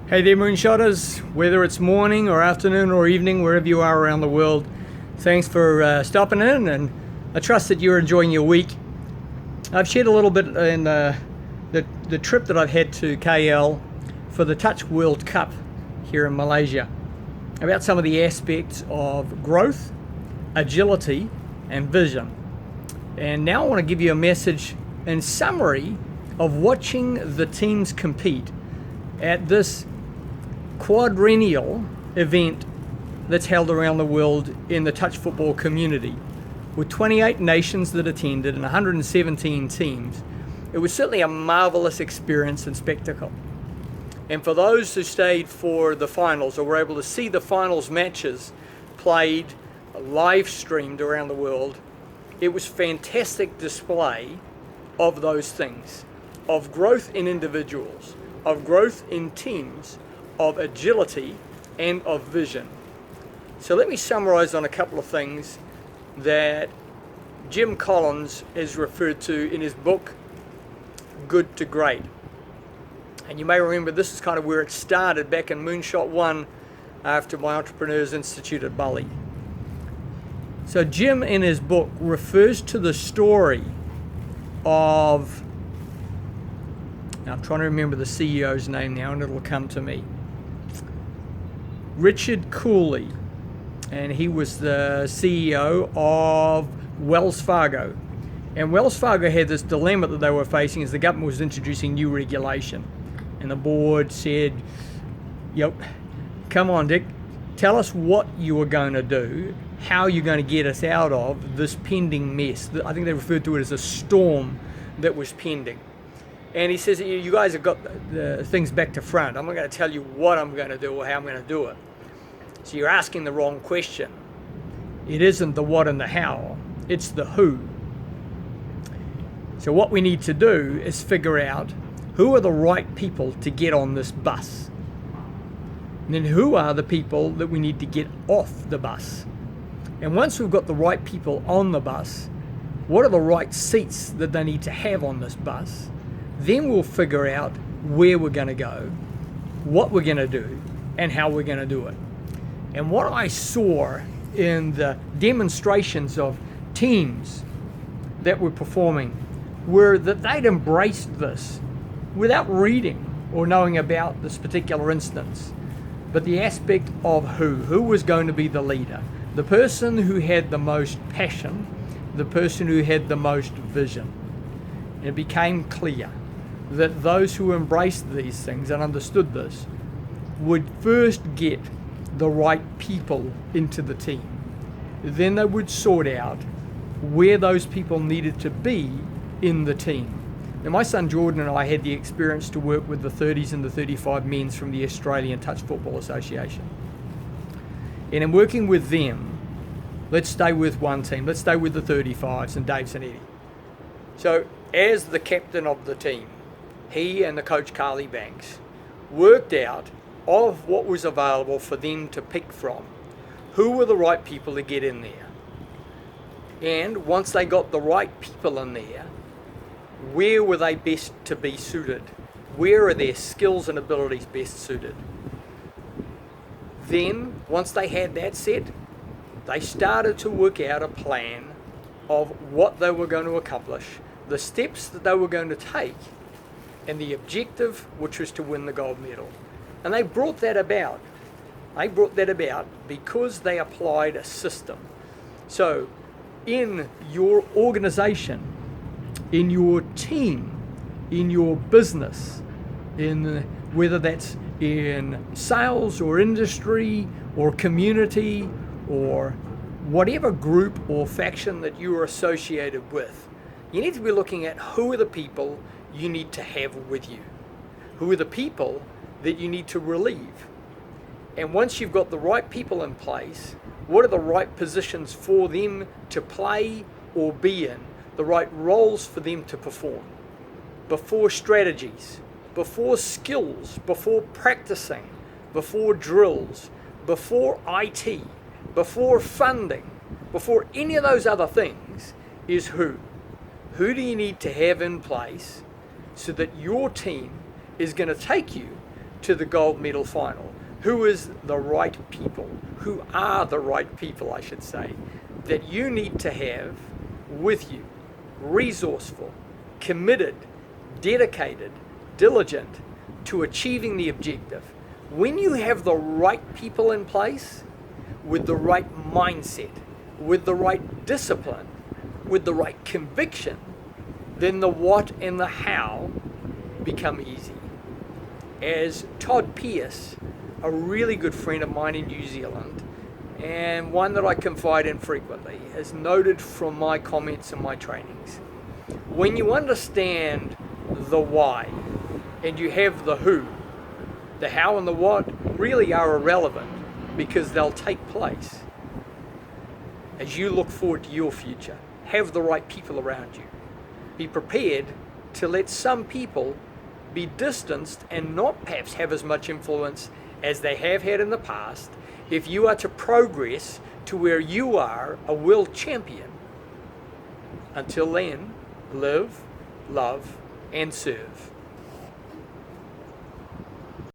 Hey there, Moonshotters, whether it's morning or afternoon or evening, wherever you are around the world, thanks for stopping in, and I trust that you're enjoying your week. I've shared a little bit in the trip that I've had to KL for the Touch World Cup here in Malaysia about some of the aspects of growth, agility, and vision. And now I want to give you a message in summary of watching the teams compete at this quadrennial event that's held around the world in the touch football community, with 28 nations that attended and 117 teams. It was certainly a marvelous experience and spectacle. And for those who stayed for the finals or were able to see the finals matches played, live streamed around the world, it was fantastic display of those things, of growth in individuals, of growth in teams, of agility, and of vision. So let me summarize on a couple of things that Jim Collins has referred to in his book, Good to Great. And you may remember this is kind of where it started back in Moonshot 1 after my Entrepreneurs Institute at Bali. So Jim in his book refers to the story of, now I'm trying to remember the CEO's name now and it'll come to me, Richard Cooley, and he was the CEO of Wells Fargo. And Wells Fargo had this dilemma that they were facing as the government was introducing new regulation. And the board said, yep, come on, Dick, tell us what you are going to do, how you're going to get us out of this pending mess. I think they referred to it as a storm that was pending. And he says, you guys have got the things back to front. I'm not going to tell you what I'm going to do or how I'm going to do it. So you're asking the wrong question. It isn't the what and the how, it's the who. So what we need to do is figure out who are the right people to get on this bus. And then who are the people that we need to get off the bus. And once we've got the right people on the bus, what are the right seats that they need to have on this bus? Then we'll figure out where we're going to go, what we're going to do, and how we're going to do it. And what I saw in the demonstrations of teams that were performing were that they'd embraced this without reading or knowing about this particular instance. But the aspect of who was going to be the leader, the person who had the most passion, the person who had the most vision. And it became clear that those who embraced these things and understood this would first get the right people into the team. Then they would sort out where those people needed to be in the team. Now, my son Jordan and I had the experience to work with the 30s and the 35 men's from the Australian Touch Football Association. And in working with them, let's stay with one team. Let's stay with the 35s and Dave and Eddie. So as the captain of the team, he and the coach Carly Banks worked out of what was available for them to pick from, who were the right people to get in there. And once they got the right people in there, where were they best to be suited? Where are their skills and abilities best suited? Then, once they had that set, they started to work out a plan of what they were going to accomplish, the steps that they were going to take, and the objective, which was to win the gold medal. And they brought that about. They brought that about because they applied a system. So, in your organization, in your team, in your business, in whether that's in sales or industry or community or whatever group or faction that you are associated with, you need to be looking at who are the people you need to have with you. Who are the people that you need to relieve? And once you've got the right people in place, what are the right positions for them to play or be in, the right roles for them to perform? Before strategies, before skills, before practicing, before drills, before IT, before funding, before any of those other things is who. Who do you need to have in place so that your team is going to take you to the gold medal final? Who is the right people? Who are the right people, I should say, that you need to have with you? Resourceful, committed, dedicated, diligent to achieving the objective. When you have the right people in place, with the right mindset, with the right discipline, with the right conviction, then the what and the how become easy. As Todd Pierce, a really good friend of mine in New Zealand, and one that I confide in frequently, has noted from my comments and my trainings, when you understand the why and you have the who, the how and the what really are irrelevant because they'll take place as you look forward to your future. Have the right people around you. Be prepared to let some people be distanced and not perhaps have as much influence as they have had in the past if you are to progress to where you are a world champion. Until then, live, love, and serve.